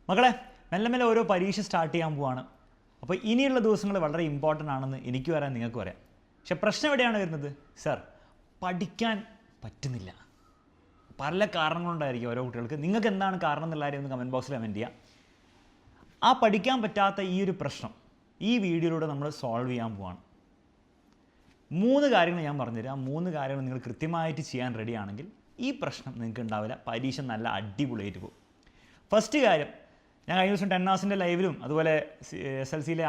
മക്കളെ മെല്ലെ മെല്ലെ ഓരോ പരീക്ഷ സ്റ്റാർട്ട് ചെയ്യാൻ പോവാണ്. അപ്പോൾ ഇനിയുള്ള ദിവസങ്ങൾ വളരെ ഇമ്പോർട്ടൻ്റ് ആണെന്ന് എനിക്ക് പറയാം, നിങ്ങൾക്ക് പറയാം. പക്ഷെ പ്രശ്നം എവിടെയാണ് വരുന്നത്? സർ, പഠിക്കാൻ പറ്റുന്നില്ല. പല കാരണങ്ങളുണ്ടായിരിക്കും ഓരോ കുട്ടികൾക്ക്. നിങ്ങൾക്ക് എന്താണ് കാരണം എന്നുള്ള കാര്യം ഒന്ന് കമൻറ്റ് ബോക്സിൽ കമൻറ്റ് ചെയ്യുക. ആ പഠിക്കാൻ പറ്റാത്ത ഈ ഒരു പ്രശ്നം ഈ വീഡിയോയിലൂടെ നമ്മൾ സോൾവ് ചെയ്യാൻ പോവാണ്. 3 കാര്യങ്ങൾ ഞാൻ പറഞ്ഞുതരാം. 3 കാര്യങ്ങൾ നിങ്ങൾ കൃത്യമായിട്ട് ചെയ്യാൻ റെഡിയാണെങ്കിൽ ഈ പ്രശ്നം നിങ്ങൾക്ക് ഉണ്ടാവില്ല. പരീക്ഷ നല്ല അടിപൊളിയായിട്ട് പോകും. ഫസ്റ്റ് കാര്യം, ഞാൻ കഴിഞ്ഞ ദിവസം 10 hours ലൈവിലും അതുപോലെ SLCയിലെ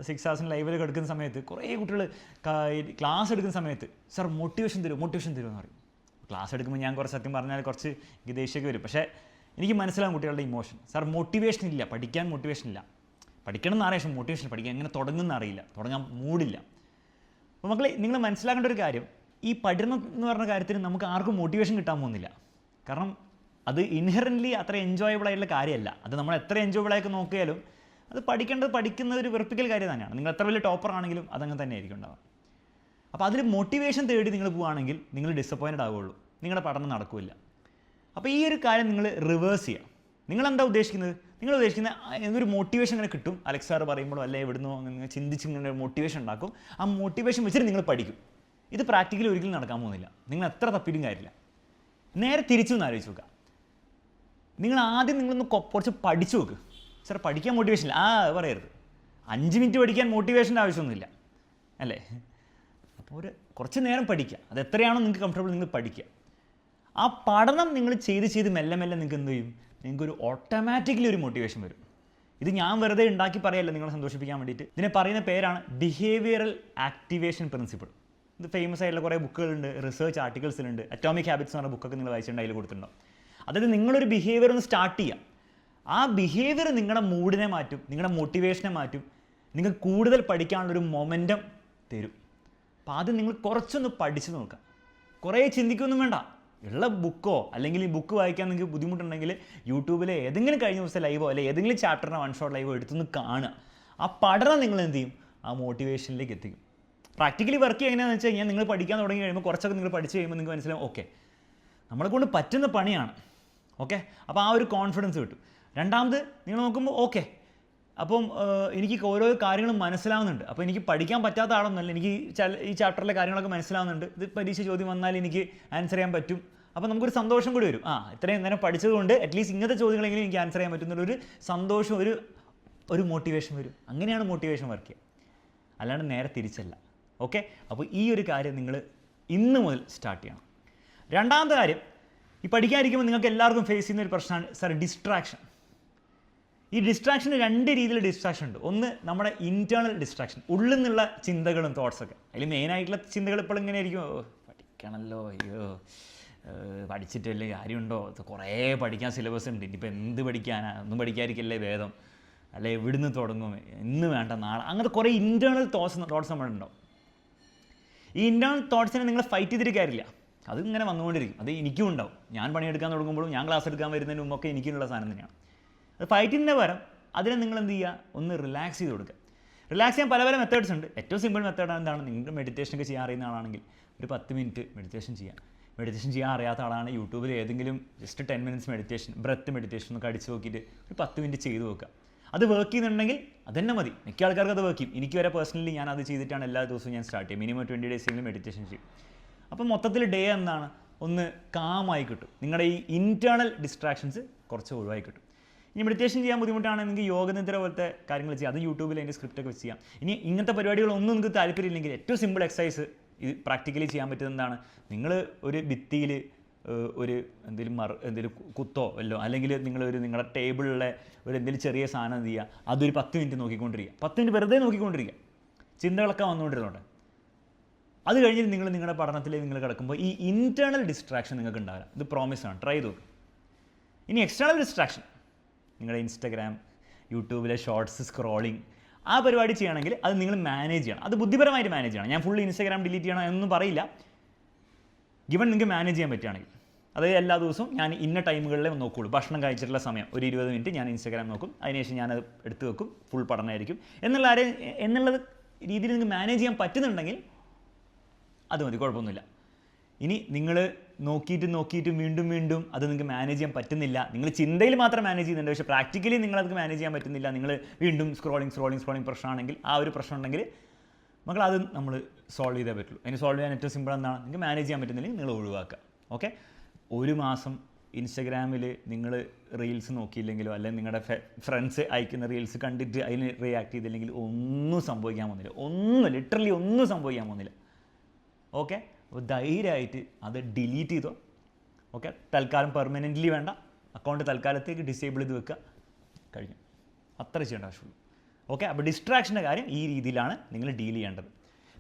6 hours ലൈവിലൊക്കെ എടുക്കുന്ന സമയത്ത് കുറേ കുട്ടികൾ ക്ലാസ് എടുക്കുന്ന സമയത്ത് സർ മോട്ടിവേഷൻ തരുമെന്ന് പറയും. ക്ലാസ് എടുക്കുമ്പോൾ ഞാൻ കുറച്ച് സത്യം പറഞ്ഞാൽ കുറച്ച് ദേഷ്യമൊക്കെ വരും. പക്ഷേ എനിക്ക് മനസ്സിലാകും കുട്ടികളുടെ ഇമോഷൻ. സാർ മോട്ടിവേഷൻ ഇല്ല, പഠിക്കാൻ മോട്ടിവേഷൻ ഇല്ല. പഠിക്കണം എന്ന് അറിയാം, പക്ഷേ മോട്ടിവേഷൻ പഠിക്കാൻ എങ്ങനെ തുടങ്ങുമെന്ന് അറിയില്ല, തുടങ്ങാൻ മൂടില്ല. അപ്പോൾ മക്കളെ, നിങ്ങൾ മനസ്സിലാക്കേണ്ട ഒരു കാര്യം, ഈ പഠനം എന്ന് പറഞ്ഞ കാര്യത്തിന് നമുക്ക് ആർക്കും മോട്ടിവേഷൻ കിട്ടാൻ പോകുന്നില്ല. കാരണം അത് ഇൻഹെറൻ്റ്ലി അത്ര എൻജോയബിൾ ആയിട്ടുള്ള കാര്യമല്ല. അത് നമ്മൾ എത്ര എൻജോയബിളായിട്ട് നോക്കിയാലും അത് പഠിക്കുന്ന ഒരു വെറുപ്പിക്കൽ കാര്യം തന്നെയാണ്. നിങ്ങൾ എത്ര വലിയ ടോപ്പർ ആണെങ്കിലും അതങ്ങനെ തന്നെ ആയിരിക്കും ഉണ്ടാവുക. അപ്പോൾ അതിൽ മോട്ടിവേഷൻ തേടി നിങ്ങൾ പോവുകയാണെങ്കിൽ നിങ്ങൾ ഡിസപ്പോയിൻറ്റഡ് ആവുകയുള്ളൂ, നിങ്ങളുടെ പഠനം നടക്കില്ല. അപ്പോൾ ഈ ഒരു കാര്യം നിങ്ങൾ റിവേഴ്സ് ചെയ്യുക. നിങ്ങളെന്താ ഉദ്ദേശിക്കുന്നത്? നിങ്ങൾ ഉദ്ദേശിക്കുന്ന എന്തൊരു മോട്ടിവേഷൻ ഇങ്ങനെ കിട്ടും, അലക്സ് സാർ പറയുമ്പോഴോ അല്ലെ എവിടുന്നോ അങ്ങനെ ചിന്തിച്ച് ഇങ്ങനെ മോട്ടിവേഷൻ ഉണ്ടാക്കും. ആ മോട്ടിവേഷൻ വെച്ചിട്ട് നിങ്ങൾ പഠിക്കും. ഇത് പ്രാക്ടിക്കലി ഒരിക്കലും നടക്കാൻ പോകുന്നില്ല. നിങ്ങൾ എത്ര തപ്പിയിട്ടും കാര്യമില്ല. നേരെ തിരിച്ചൊന്ന് ആലോചിച്ച് നോക്കുക. നിങ്ങളൊന്ന് കുറച്ച് പഠിച്ചു നോക്ക്. സാർ പഠിക്കാൻ മോട്ടിവേഷൻ ഇല്ല, പറയരുത്. 5 മിനിറ്റ് പഠിക്കാൻ മോട്ടിവേഷൻ്റെ ആവശ്യമൊന്നുമില്ല അല്ലേ? അപ്പോൾ കുറച്ച് നേരം പഠിക്കുക. അത് എത്രയാണോ നിങ്ങൾക്ക് കംഫർട്ടബിൾ നിങ്ങൾ പഠിക്കുക. ആ പഠനം നിങ്ങൾ ചെയ്ത് മെല്ലെ നിങ്ങൾക്ക് എന്ത് ചെയ്യും? നിങ്ങൾക്കൊരു ഓട്ടോമാറ്റിക്കലി ഒരു മോട്ടിവേഷൻ വരും. ഇത് ഞാൻ വെറുതെ ഉണ്ടാക്കി പറയല്ല നിങ്ങളെ സന്തോഷിപ്പിക്കാൻ വേണ്ടിയിട്ട്. ഇതിനെ പറയുന്ന പേരാണ് ബിഹേവിയറൽ ആക്ടിവേഷൻ പ്രിൻസിപ്പിൾ. ഇത് ഫേമസ് ആയിട്ടുള്ള കുറേ ബുക്കുകളുണ്ട്, റിസർച്ച് ആർട്ടിക്കിൾസിലുണ്ട്. അറ്റോമിക് ഹാബിറ്റ്സ് എന്ന് പറഞ്ഞ ബുക്കൊക്കെ നിങ്ങൾ വായിച്ചിട്ടുണ്ട്, അതിൽ കൊടുത്തിട്ടുണ്ടാവും. അതായത് നിങ്ങളൊരു ബിഹേവിയർ ഒന്ന് സ്റ്റാർട്ട് ചെയ്യാം. ആ ബിഹേവിയർ നിങ്ങളുടെ മൂഡിനെ മാറ്റും, നിങ്ങളുടെ മോട്ടിവേഷനെ മാറ്റും, നിങ്ങൾക്ക് കൂടുതൽ പഠിക്കാനുള്ളൊരു മൊമെൻറ്റം തരും. അപ്പോൾ ആദ്യം നിങ്ങൾ കുറച്ചൊന്ന് പഠിച്ച് നോക്കുക. കുറേ ചിന്തിക്കൊന്നും വേണ്ട. ഉള്ള ബുക്കോ അല്ലെങ്കിൽ ഈ ബുക്ക് വായിക്കാൻ നിങ്ങൾക്ക് ബുദ്ധിമുട്ടുണ്ടെങ്കിൽ യൂട്യൂബിലെ ഏതെങ്കിലും കഴിഞ്ഞ ദിവസം ലൈവോ അല്ലെങ്കിൽ ഏതെങ്കിലും ചാപ്റ്ററിനെ 1 ഷോട്ട് ലൈവോ എടുത്തൊന്ന് കാണുക. ആ പഠനം നിങ്ങൾ എന്ത് ചെയ്യും? ആ മോട്ടിവേഷനിലേക്ക് എത്തിക്കും. പ്രാക്ടിക്കലി വർക്ക് ചെയ്യുക എങ്ങനെയാണെന്ന് വെച്ച് കഴിഞ്ഞാൽ നിങ്ങൾ പഠിക്കാൻ തുടങ്ങി കഴിയുമ്പോൾ കുറച്ചൊക്കെ നിങ്ങൾ പഠിച്ച് കഴിയുമ്പോൾ നിങ്ങൾക്ക് മനസ്സിലാവും, ഓക്കെ നമ്മളെ കൊണ്ട് പറ്റുന്ന പണിയാണ്. ഓക്കെ, അപ്പോൾ ആ ഒരു കോൺഫിഡൻസ് കിട്ടും. രണ്ടാമത് നിങ്ങൾ നോക്കുമ്പോൾ ഓക്കെ, അപ്പം എനിക്ക് ഓരോ കാര്യങ്ങളും മനസ്സിലാവുന്നുണ്ട്. അപ്പോൾ എനിക്ക് പഠിക്കാൻ പറ്റാത്ത ആളൊന്നുമല്ല, എനിക്ക് ഈ ചാപ്റ്ററിലെ കാര്യങ്ങളൊക്കെ മനസ്സിലാവുന്നുണ്ട്. ഇത് പരീക്ഷ ചോദ്യം വന്നാൽ എനിക്ക് ആൻസർ ചെയ്യാൻ പറ്റും. അപ്പോൾ നമുക്കൊരു സന്തോഷം കൂടി വരും. ഇത്രയും നേരം പഠിച്ചതുകൊണ്ട് അറ്റ്ലീസ്റ്റ് ഇങ്ങനത്തെ ചോദ്യങ്ങളെങ്കിലും എനിക്ക് ആൻസർ ചെയ്യാൻ പറ്റുന്നൊരു സന്തോഷം, ഒരു മോട്ടിവേഷൻ വരും. അങ്ങനെയാണ് മോട്ടിവേഷൻ വർക്ക് ചെയ്യുക, അല്ലാണ്ട് നേരെ തിരിച്ചല്ല. ഓക്കെ, അപ്പോൾ ഈ ഒരു കാര്യം നിങ്ങൾ ഇന്ന് മുതൽ സ്റ്റാർട്ട് ചെയ്യണം. രണ്ടാമത്തെ കാര്യം, ഈ പഠിക്കാതിരിക്കുമ്പോൾ നിങ്ങൾക്ക് എല്ലാവർക്കും ഫേസ് ചെയ്യുന്ന ഒരു പ്രശ്നമാണ് സാർ ഡിസ്ട്രാക്ഷൻ. ഈ ഡിസ്ട്രാക്ഷന് 2 രീതിയിൽ ഡിസ്ട്രാക്ഷൻ ഉണ്ട്. ഒന്ന് നമ്മുടെ ഇൻറ്റേർണൽ ഡിസ്ട്രാക്ഷൻ, ഉള്ളിൽ നിന്നുള്ള ചിന്തകളും തോട്ട്സൊക്കെ. അതിൽ മെയിനായിട്ടുള്ള ചിന്തകൾ ഇപ്പോൾ ഇങ്ങനെ ആയിരിക്കും, പഠിക്കണമല്ലോ, അയ്യോ പഠിച്ചിട്ട് വലിയ കാര്യമുണ്ടോ, കുറേ പഠിക്കാൻ സിലബസ് ഉണ്ട്, ഇനിയിപ്പോൾ എന്ത് പഠിക്കാനാ, ഒന്നും പഠിക്കാതിരിക്കല്ലേ ഭേദം, അല്ലെ എവിടുന്ന് തുടങ്ങും, ഇന്ന് വേണ്ട നാളെ, അങ്ങനത്തെ കുറേ ഇൻറ്റേർണൽ തോട്ട്സ് നമ്മളുണ്ടാവും. ഈ ഇൻറ്റേർണൽ തോട്ട്സിനെ നിങ്ങൾ ഫൈറ്റ് ചെയ്തിട്ട് കാര്യമില്ല, അത് ഇങ്ങനെ വന്നുകൊണ്ടിരിക്കും. അത് എനിക്കും ഉണ്ടാവും. ഞാൻ പണിയെടുക്കാൻ തുടങ്ങുമ്പോഴും ഞാൻ ക്ലാസ് എടുക്കാൻ വരുന്നതിന് മുമ്പൊക്കെ എനിക്കുള്ള സാധനം തന്നെയാണ്. അത് ഫൈറ്റിൻ്റെ പകരം അതിനെ നിങ്ങൾ എന്ത് ചെയ്യുക? ഒന്ന് റിലാക്സ് ചെയ്ത് കൊടുക്കുക. റിലാക്സ് ചെയ്യാൻ പല മെത്തേഡ്സ് ഉണ്ട്. ഏറ്റവും സിമ്പിൾ മെത്തേഡാണ് എന്താണ്? നിങ്ങൾ മെഡിറ്റേഷനൊക്കെ ചെയ്യാൻ അറിയുന്ന ആളാണെങ്കിൽ ഒരു 10 മിനിറ്റ് മെഡിറ്റേഷൻ ചെയ്യാം. മെഡിറ്റേഷൻ ചെയ്യാൻ അറിയാത്ത ആളാണ് യൂട്യൂബിൽ ഏതെങ്കിലും just 10 minutes meditation, breath meditation ഒക്കെ അടിച്ച് നോക്കിയിട്ട് ഒരു 10 മിനിറ്റ് ചെയ്ത് നോക്കുക. അത് വർക്ക് ചെയ്യുന്നുണ്ടെങ്കിൽ അതന്നെ മതി. മിക്ക ആൾക്കാർക്ക് അത് വർക്ക് ചെയ്യും. എനിക്ക് വരെ പേഴ്സണലി ഞാൻ അത് ചെയ്തിട്ടാണ് എല്ലാ ദിവസവും ഞാൻ സ്റ്റാർട്ട് ചെയ്യും. മിനിമം 20 days മെഡിറ്റേഷൻ ചെയ്യും. അപ്പോൾ മൊത്തത്തിൽ ഡേ എന്താണ്? ഒന്ന് കാമായി കിട്ടും. നിങ്ങളുടെ ഈ ഇൻറ്റേർണൽ ഡിസ്ട്രാക്ഷൻസ് കുറച്ച് ഒഴിവായി കിട്ടും. ഇനി മെഡിറ്റേഷൻ ചെയ്യാൻ ബുദ്ധിമുട്ടാണെങ്കിൽ നിങ്ങൾക്ക് യോഗനിദ്ര പോലത്തെ കാര്യങ്ങൾ ചെയ്യാം. അത് യൂട്യൂബിൽ അതിൻ്റെ സ്ക്രിപ്റ്റൊക്കെ വെച്ച് ചെയ്യാം. ഇനി ഇങ്ങനത്തെ പരിപാടികളൊന്നും നിങ്ങൾക്ക് താല്പര്യമില്ലെങ്കിൽ ഏറ്റവും സിമ്പിൾ എക്സസൈസ് ഇത് പ്രാക്ടിക്കലി ചെയ്യാൻ പറ്റുന്നത് എന്താണ്? നിങ്ങൾ ഒരു ഭിത്തിയിൽ എന്തെങ്കിലും കുത്തോ വല്ലോ, അല്ലെങ്കിൽ നിങ്ങളുടെ ടേബിളിലെ എന്തെങ്കിലും ചെറിയ സാധനം എന്ത് ചെയ്യുക, അതൊരു 10 മിനിറ്റ് നോക്കിക്കൊണ്ടിരിക്കുക. 10 മിനിറ്റ് വെറുതെ നോക്കിക്കൊണ്ടിരിക്കുക. ചിന്തകളൊക്കെ വന്നുകൊണ്ടിരുന്നുണ്ട്. അത് കഴിഞ്ഞിട്ട് നിങ്ങളുടെ പഠനത്തിൽ നിങ്ങൾ കിടക്കുമ്പോൾ ഈ ഇൻറ്റേർണൽ ഡിസ്ട്രാക്ഷൻ നിങ്ങൾക്ക് ഉണ്ടാവില്ല. ഇത് പ്രോമിസാണ്, ട്രൈ ചെയ്ത് നോക്കും. ഇനി എക്സ്റ്റേണൽ ഡിസ്ട്രാക്ഷൻ, നിങ്ങളുടെ ഇൻസ്റ്റഗ്രാം, യൂട്യൂബിലെ ഷോർട്സ് സ്ക്രോളിങ്, ആ പരിപാടി ചെയ്യണമെങ്കിൽ അത് നിങ്ങൾ മാനേജ് ചെയ്യണം. അത് ബുദ്ധിപരമായിട്ട് മാനേജ് ചെയ്യണം. ഞാൻ ഫുള്ള് ഇൻസ്റ്റഗ്രാം ഡിലീറ്റ് ചെയ്യണം എന്നൊന്നും പറയില്ല. ഗിവൺ നിങ്ങൾക്ക് മാനേജ് ചെയ്യാൻ പറ്റുകയാണെങ്കിൽ, അതായത് എല്ലാ ദിവസവും ഞാൻ ഇന്ന ടൈമുകളിലേ നോക്കുകയുള്ളൂ. ഭക്ഷണം കഴിച്ചിട്ടുള്ള സമയം ഒരു 20 മിനിറ്റ് ഞാൻ ഇൻസ്റ്റഗ്രാം നോക്കും, അതിനുശേഷം ഞാനത് എടുത്ത് വെക്കും, ഫുൾ പഠനമായിരിക്കും എന്നുള്ളത് രീതിയിൽ നിങ്ങൾക്ക് മാനേജ് ചെയ്യാൻ പറ്റുന്നുണ്ടെങ്കിൽ അത് മതി, കുഴപ്പമൊന്നുമില്ല. ഇനി നിങ്ങൾ നോക്കിയിട്ട് വീണ്ടും അത് നിങ്ങൾക്ക് മാനേജ് ചെയ്യാൻ പറ്റുന്നില്ല. നിങ്ങൾ ചിന്തയിൽ മാത്രം മാനേജ് ചെയ്യുന്നുണ്ട്, പക്ഷേ പ്രാക്ടിക്കലി നിങ്ങളത് മാനേജ് ചെയ്യാൻ പറ്റുന്നില്ല. നിങ്ങൾ വീണ്ടും സ്ക്രോളിങ് പ്രശ്നമാണെങ്കിൽ, ആ ഒരു പ്രശ്നം ഉണ്ടെങ്കിൽ മക്കൾ അത് നമ്മൾ സോൾവ് ചെയ്തേ പറ്റുള്ളൂ. അതിന് സോൾവ് ചെയ്യാൻ ഏറ്റവും സിമ്പിൾ എന്താണ്, നിങ്ങൾക്ക് മാനേജ് ചെയ്യാൻ പറ്റുന്നില്ലെങ്കിൽ നിങ്ങൾ ഒഴിവാക്കുക. ഓക്കെ, ഒരു മാസം ഇൻസ്റ്റഗ്രാമിൽ നിങ്ങൾ റീൽസ് നോക്കിയില്ലെങ്കിലോ അല്ലെങ്കിൽ നിങ്ങളുടെ ഫ്രണ്ട്സ് അയക്കുന്ന റീൽസ് കണ്ടിട്ട് അതിന് റിയാക്ട് ചെയ്തില്ലെങ്കിൽ ഒന്നും സംഭവിക്കാൻ പോകുന്നില്ല. ലിറ്ററലി ഒന്നും സംഭവിക്കാൻ പോകുന്നില്ല. ഓക്കെ, അപ്പോൾ ധൈര്യമായിട്ട് അത് ഡിലീറ്റ് ചെയ്തോ. ഓക്കെ, തൽക്കാലം പെർമനൻ്റ്ലി വേണ്ട, അക്കൗണ്ട് തൽക്കാലത്തേക്ക് ഡിസേബിൾ ചെയ്ത് വെക്കുക, കഴിഞ്ഞു. അത്ര ചെയ്യേണ്ട ആവശ്യമുള്ളൂ. ഓക്കെ, അപ്പോൾ ഡിസ്ട്രാക്ഷൻ്റെ കാര്യം ഈ രീതിയിലാണ് നിങ്ങൾ ഡീൽ ചെയ്യേണ്ടത്.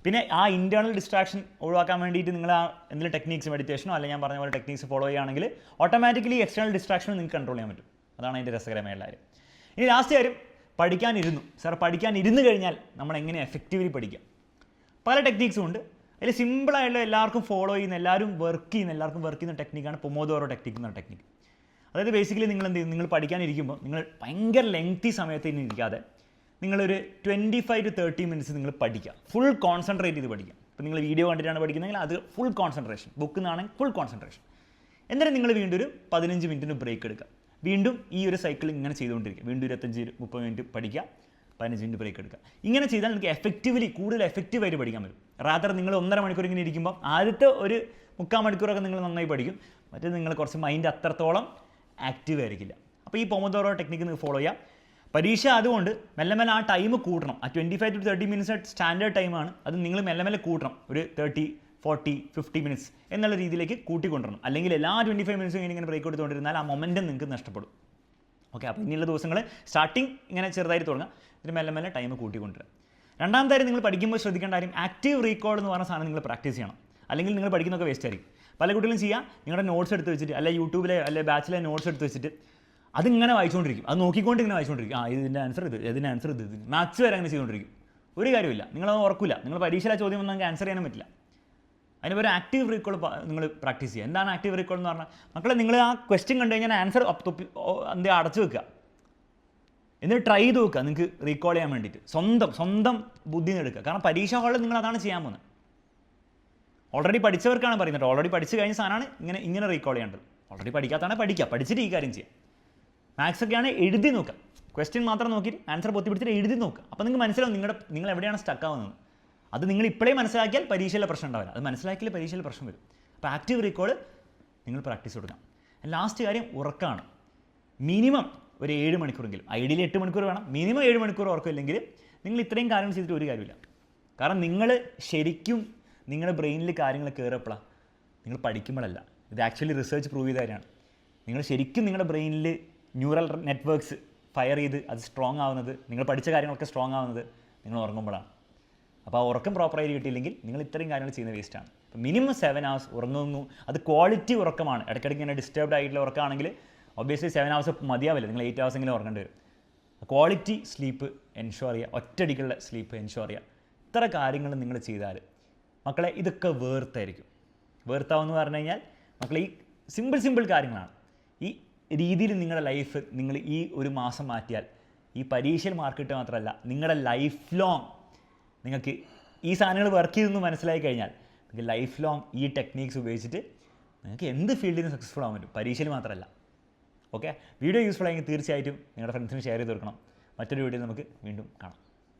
പിന്നെ ആ ഇൻറ്റേർണൽ ഡിസ്ട്രാക്ഷൻ ഒഴിവാക്കാൻ വേണ്ടിയിട്ട് നിങ്ങൾ ആ എന്തെങ്കിലും ടെക്നീക്സ്, മെഡിറ്റേഷനോ അല്ലെങ്കിൽ ഞാൻ പറഞ്ഞ പോലെ ടെക്നീക്സ് ഫോളോ ചെയ്യുകയാണെങ്കിൽ ഓട്ടോമാറ്റിക്കലി എക്സ്റ്റേണൽ ഡിസ്ട്രാക്ഷനും നിങ്ങൾക്ക് കൺട്രോൾ ചെയ്യാൻ പറ്റും. അതാണ് അതിൻ്റെ രസകരമായ കാര്യം. ഇനി ലാസ്റ്റ് കാര്യം, പഠിക്കാനിരുന്നു. സാർ പഠിക്കാനിരുന്ന് കഴിഞ്ഞാൽ നമ്മൾ എങ്ങനെ എഫക്റ്റീവ്ലി പഠിക്കാം? പല ടെക്നീക്സും ഉണ്ട്. അതിൽ സിമ്പിളായിട്ടുള്ള എല്ലാവർക്കും ഫോളോ ചെയ്യുന്ന, എല്ലാവർക്കും വർക്ക് ചെയ്യുന്ന ടെക്നിക്കാണ് പൊമോദോറോ ടെക്നിക്ക് എന്ന ടെക്നിക്ക്. അതായത് ബേസിക്കലി നിങ്ങൾ എന്ത് ചെയ്യും, നിങ്ങൾ പഠിക്കാനിരിക്കുമ്പോൾ നിങ്ങൾ ഭയങ്കര ലെങ്തി സമയത്ത് ഇനി ഇരിക്കാതെ നിങ്ങളൊരു 25 to 30 മിനിറ്റ്സ് നിങ്ങൾ പഠിക്കുക. ഫുൾ കോൺസെൻട്രേറ്റ് ചെയ്ത് പഠിക്കുക. ഇപ്പോൾ നിങ്ങൾ വീഡിയോ കണ്ടിട്ടാണ് പഠിക്കുന്നതെങ്കിൽ അത് ഫുൾ കോൺസെൻട്രേഷൻ, ബുക്കിൽ നിന്നാണെങ്കിൽ ഫുൾ കോൺസെൻട്രേഷൻ. എന്നിട്ട് നിങ്ങൾ വീണ്ടും ഒരു 15 മിനിറ്റിന് ബ്രേക്ക് എടുക്കുക. വീണ്ടും ഈ ഒരു സൈക്കിൾ ഇങ്ങനെ ചെയ്തുകൊണ്ടിരിക്കുക. വീണ്ടും 25-30 മിനിറ്റ് പഠിക്കുക, 15 മിനിറ്റ് ബ്രേക്ക് എടുക്കുക. ഇങ്ങനെ ചെയ്താൽ നിങ്ങൾക്ക് കൂടുതൽ എഫക്റ്റീവായിട്ട് പഠിക്കാൻ പറ്റും. റാദർ നിങ്ങൾ 1.5 മണിക്കൂർ ഇങ്ങനെ ഇരിക്കുമ്പോൾ ആദ്യത്തെ ഒരു 3/4 മണിക്കൂറൊക്കെ നിങ്ങൾ നന്നായി പഠിക്കും. മറ്റേ നിങ്ങൾ കുറച്ച് മൈൻഡ് അത്രത്തോളം ആക്റ്റീവ് ആയിരിക്കില്ല. അപ്പോൾ ഈ പൊമോദോറോ ടെക്നിക്ക് നിങ്ങൾക്ക് ഫോളോ ചെയ്യാം. പരീക്ഷ അതുകൊണ്ട് മെല്ലെ ആ ടൈം കൂട്ടണം. ആ 25 to 30 മിനിറ്റ്സ് സ്റ്റാൻഡേർഡ് ടൈമാണ്. അത് നിങ്ങൾ മെല്ലെ കൂട്ടണം. ഒരു 30, 40, 50 മിനിറ്റ്സ് എന്നുള്ള രീതിയിലേക്ക് കൂട്ടിക്കൊണ്ടുവരണം. അല്ലെങ്കിൽ എല്ലാ 25 മിനിറ്റ്സും ഇങ്ങനെ ബ്രേക്ക് കൊടുത്തുകൊണ്ടിരുന്നാൽ ആ മൊമെൻറ്റം നിങ്ങൾക്ക് നഷ്ടപ്പെടും. ഓക്കെ, അപ്പോൾ ഇനിയുള്ള ദിവസങ്ങൾ സ്റ്റാർട്ടിങ് ഇങ്ങനെ ചെറുതായിട്ട് തുടങ്ങുക, ഇതിന് മെല്ലെ ടൈം കൂട്ടിക്കൊണ്ടുവരിക. രണ്ടാമതായി നിങ്ങൾ പഠിക്കുമ്പോൾ ശ്രദ്ധിക്കേണ്ട കാര്യം, ആക്റ്റീവ് റീകോൾ എന്ന് പറഞ്ഞ സാധനം നിങ്ങൾ പ്രാക്ടീസ് ചെയ്യണം. അല്ലെങ്കിൽ നിങ്ങൾ പഠിക്കുന്നതൊക്കെ വേസ്റ്റ് ആയിരിക്കും. പല കുട്ടികളും ചെയ്യുക, നിങ്ങളുടെ നോട്ട്സ് എടുത്ത് വെച്ചിട്ട്, അല്ലെ യൂട്യൂബിലെ അല്ലെ ബാച്ചിലെ നോട്ട്സ് എടുത്ത് വെച്ചിട്ട് അതിങ്ങനെ വായിച്ചുകൊണ്ടിരിക്കും. അത് നോക്കിക്കൊണ്ട് ഇങ്ങനെ വായിച്ചുകൊണ്ടിരിക്കും. ഇതിൻ്റെ ആൻസർ ഇത് മാത്സ് വരെ അങ്ങനെ ചെയ്തുകൊണ്ടിരിക്കും. ഒരു കാര്യമില്ല, നിങ്ങളത് ഓർക്കില്ല. നിങ്ങൾ പരീക്ഷയിലെ ചോദ്യം വന്നാൽ നിങ്ങൾക്ക് ആൻസർ ചെയ്യാനും പറ്റില്ല. അതിന് ഒരു ആക്റ്റീവ് റീകോൾ നിങ്ങൾ പ്രാക്ടീസ് ചെയ്യുക. എന്താണ് ആക്റ്റീവ് റീകോൾ എന്ന് പറഞ്ഞാൽ, മക്കളെ നിങ്ങൾ ആ ക്വസ്റ്റ്യൻ കണ്ടു കഴിഞ്ഞാൽ ആൻസർ എന്താ അടച്ചു വെക്കുക, എന്നിട്ട് ട്രൈ ചെയ്ത് നോക്കുക നിങ്ങൾക്ക് റീകോൾ ചെയ്യാൻ വേണ്ടിയിട്ട്. സ്വന്തം ബുദ്ധി എടുക്കുക. കാരണം പരീക്ഷ ഹാളിൽ നിങ്ങൾ അതാണ് ചെയ്യാൻ പോകുന്നത്. ഓൾറെഡി പഠിച്ചവർക്കാണ് പറയുന്നത്. ഓൾറെഡി പഠിച്ചു കഴിഞ്ഞ സാധനമാണ് ഇങ്ങനെ റീകോൾ ചെയ്യേണ്ടത്. ഓൾറെഡി പഠിക്കാത്തതാണ് പഠിച്ചിട്ട് ഈ കാര്യം ചെയ്യാം. മാത്സ് ഒക്കെയാണ് എഴുതി നോക്കുക. ക്വസ്റ്റ്യൻ മാത്രം നോക്കിയിട്ട് ആൻസർ പൊത്തിപ്പിടിച്ചിട്ട് എഴുതി നോക്കുക. അപ്പോൾ നിങ്ങൾക്ക് മനസ്സിലാവും നിങ്ങൾ എവിടെയാണ് സ്റ്റക്ക് ആവുന്നത്. അത് നിങ്ങൾ ഇപ്പോഴേ മനസ്സിലാക്കിയാൽ പരീക്ഷയിലെ പ്രശ്നം ഉണ്ടാവില്ല. അത് മനസ്സിലാക്കിയാൽ പരീക്ഷയിൽ പ്രശ്നം വരും. അപ്പോൾ ആക്റ്റീവ് റീകോൾ നിങ്ങൾ പ്രാക്ടീസ് കൊടുക്കാം. ലാസ്റ്റ് കാര്യം ഉറക്കമാണ്. മിനിമം ഒരു 7 മണിക്കൂറെങ്കിലും, ഐഡിയലി 8 മണിക്കൂർ വേണം, മിനിമം 7 മണിക്കൂർ ഉറക്കമില്ലെങ്കിൽ നിങ്ങൾ ഇത്രയും കാര്യങ്ങൾ ചെയ്തിട്ട് ഒരു കാര്യമില്ല. കാരണം നിങ്ങൾ ശരിക്കും നിങ്ങളുടെ ബ്രെയിനിൽ കാര്യങ്ങൾ കയറപ്പോഴാണ്, നിങ്ങൾ പഠിക്കുമ്പോഴല്ല. ഇത് ആക്ച്വലി റിസർച്ച് പ്രൂവ് ചെയ്ത കാര്യമാണ്. നിങ്ങൾ ശരിക്കും നിങ്ങളുടെ ബ്രെയിനിൽ ന്യൂറൽ നെറ്റ്വർക്ക്സ് ഫയർ ചെയ്ത് അത് സ്ട്രോങ് ആവുന്നത്, നിങ്ങൾ പഠിച്ച കാര്യങ്ങളൊക്കെ സ്ട്രോങ് ആവുന്നത് നിങ്ങൾ ഉറങ്ങുമ്പോഴാണ്. അപ്പോൾ ആ ഉറക്കം പ്രോപ്പറായി കിട്ടിയില്ലെങ്കിൽ നിങ്ങൾ ഇത്രയും കാര്യങ്ങൾ ചെയ്യുന്ന വേസ്റ്റാണ്. അപ്പോൾ മിനിമം 7 hours ഉറങ്ങുന്നു. അത് ക്വാളിറ്റി ഉറക്കമാണ്. ഇടയ്ക്കിടയ്ക്ക് ഇങ്ങനെ ഡിസ്റ്റർബ്ഡ് ആയിട്ടുള്ള ഉറക്കമാണെങ്കിൽ ഒബ്വിയസ്ലി 7 hours മതിയാവില്ല. നിങ്ങൾ 8 hours എങ്കിലും ഉറങ്ങേണ്ടി വരും. ക്വാളിറ്റി സ്ലീപ്പ് എൻഷുവർ ചെയ്യുക, ഒറ്റയടിക്കുള്ള സ്ലീപ്പ് എൻഷുവർ ചെയ്യുക. ഇത്ര കാര്യങ്ങൾ നിങ്ങൾ ചെയ്താൽ മക്കളെ ഇതൊക്കെ വേർത്തായിരിക്കും. വേർത്താവെന്ന് പറഞ്ഞു കഴിഞ്ഞാൽ മക്കളെ ഈ സിമ്പിൾ കാര്യങ്ങളാണ്. ഈ രീതിയിൽ നിങ്ങളുടെ ലൈഫ് നിങ്ങൾ ഈ ഒരു മാസം മാറ്റിയാൽ ഈ പരീക്ഷയിൽ മാർക്ക് കിട്ടുക മാത്രമല്ല, നിങ്ങളുടെ ലൈഫ് ലോങ് നിങ്ങൾക്ക് ഈ സാധനങ്ങൾ വർക്ക് ചെയ്തെന്ന് മനസ്സിലായി കഴിഞ്ഞാൽ നിങ്ങൾക്ക് ലൈഫ് ലോങ് ഈ ടെക്നീക്സ് ഉപയോഗിച്ചിട്ട് നിങ്ങൾക്ക് എന്ത് ഫീൽഡിലും സക്സസ്ഫുൾ ആവാൻ പറ്റും, പരീക്ഷയിൽ മാത്രമല്ല. ഓക്കെ, വീഡിയോ യൂസ്ഫുൾ ആയെങ്കിൽ തീർച്ചയായിട്ടും നിങ്ങളുടെ ഫ്രണ്ട്സിന് ഷെയർ ചെയ്ത് കൊടുക്കണം. മറ്റൊരു വീഡിയോ നമുക്ക് വീണ്ടും കാണാം.